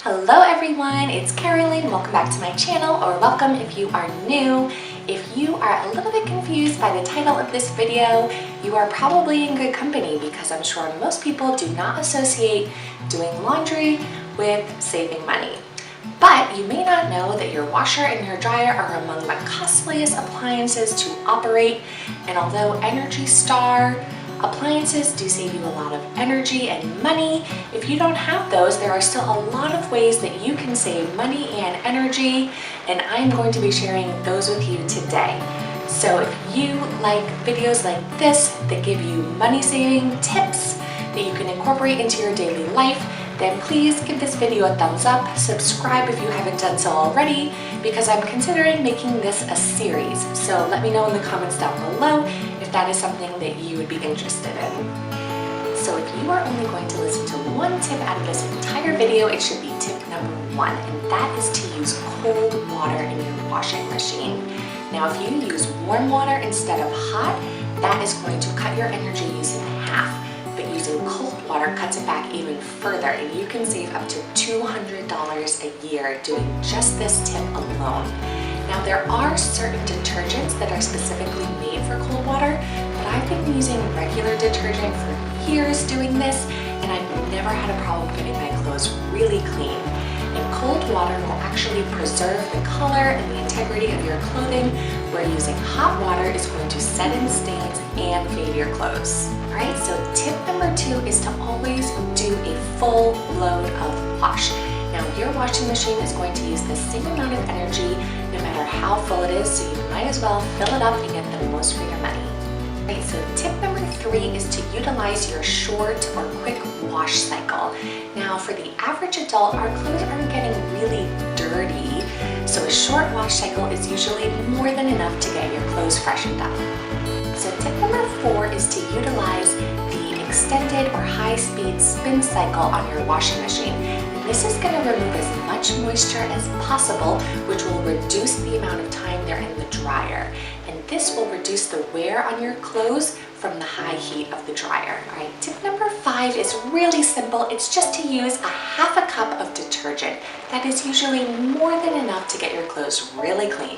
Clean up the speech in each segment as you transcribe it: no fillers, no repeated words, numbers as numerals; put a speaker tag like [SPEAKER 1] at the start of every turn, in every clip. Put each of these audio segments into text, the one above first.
[SPEAKER 1] Hello everyone, it's Carolyn. Welcome back to my channel, or welcome if you are new. If you are a little bit confused by the title of this video, you are probably in good company because I'm sure most people do not associate doing laundry with saving money. But you may not know that your washer and your dryer are among the costliest appliances to operate, and although Energy Star appliances do save you a lot of energy and money, if you don't have those, there are still a lot of ways that you can save money and energy, and I'm going to be sharing those with you today. So if you like videos like this that give you money saving tips that you can incorporate into your daily life, then please give this video a thumbs up, subscribe if you haven't done so already, because I'm considering making this a series. So let me know in the comments down below if that is something that you would be interested in. So if you are only going to listen to one tip out of this entire video, it should be tip number 1, and that is to use cold water in your washing machine. Now if you use warm water instead of hot, that is going to cut your energy use in half. But using cold water cuts it back even further, and you can save up to $200 a year doing just this tip alone. Now there are certain detergents that are specifically made for cold water, but I've been using regular detergent for years doing this, and I've never had a problem getting my clothes really clean. And cold water will actually preserve the color and the integrity of your clothing, where using hot water is going to set in stains and fade your clothes. Alright, so tip number 2 is to always do a full load of wash. Now your washing machine is going to use the same amount of energy no matter how full it is, so you might as well fill it up and get the most for your money. Right, so tip number 3 is to utilize your short or quick wash cycle. Now for the average adult, our clothes aren't getting really dirty, so a short wash cycle is usually more than enough to get your clothes freshened up. So tip number 4 is to utilize the extended or high-speed spin cycle on your washing machine. And this is going to remove as much moisture as possible, which will reduce the amount of time they're in the dryer. And this will reduce the wear on your clothes from the high heat of the dryer. All right, tip number 5 is really simple. It's just to use a half a cup of detergent. That is usually more than enough to get your clothes really clean.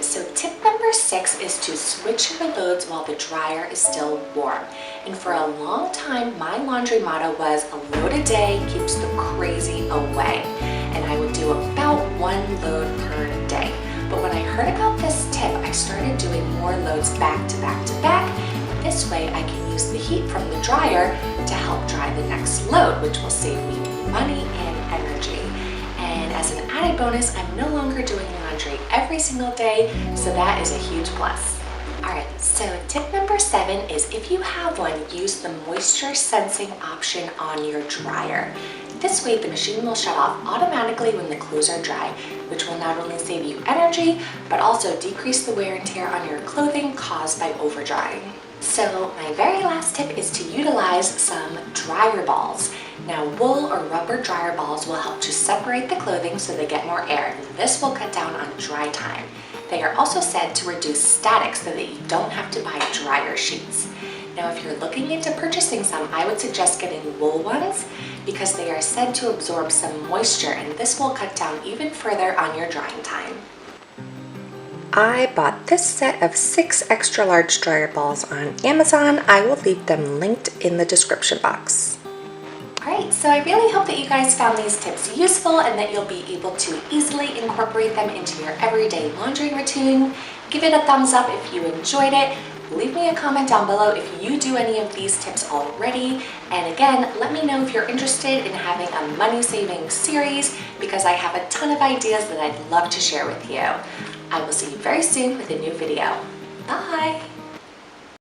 [SPEAKER 1] So tip number 6 is to switch your loads while the dryer is still warm. And for a long time, my laundry motto was a load a day keeps the crazy away. And I would do about 1 load per day. But when I heard about this tip, I started doing more loads back to back to back. And this way I can use the heat from the dryer to help dry the next load, which will save me money and energy. And as an added bonus, I'm no longer doing laundry every single day, so that is a huge plus. Alright, so tip number 7 is if you have one, use the moisture sensing option on your dryer. This way the machine will shut off automatically when the clothes are dry, which will not only save you energy, but also decrease the wear and tear on your clothing caused by over drying. So my very last tip is to utilize some dryer balls. Now wool or rubber dryer balls will help to separate the clothing so they get more air. This will cut down on dry time. They are also said to reduce static so that you don't have to buy dryer sheets. Now if you're looking into purchasing some, I would suggest getting wool ones because they are said to absorb some moisture, and this will cut down even further on your drying time. I bought this set of 6 extra large dryer balls on Amazon. I will leave them linked in the description box. Alright, so I really hope that you guys found these tips useful and that you'll be able to easily incorporate them into your everyday laundry routine. Give it a thumbs up if you enjoyed it. Leave me a comment down below if you do any of these tips already. And again, let me know if you're interested in having a money saving series, because I have a ton of ideas that I'd love to share with you. I will see you very soon with a new video. Bye!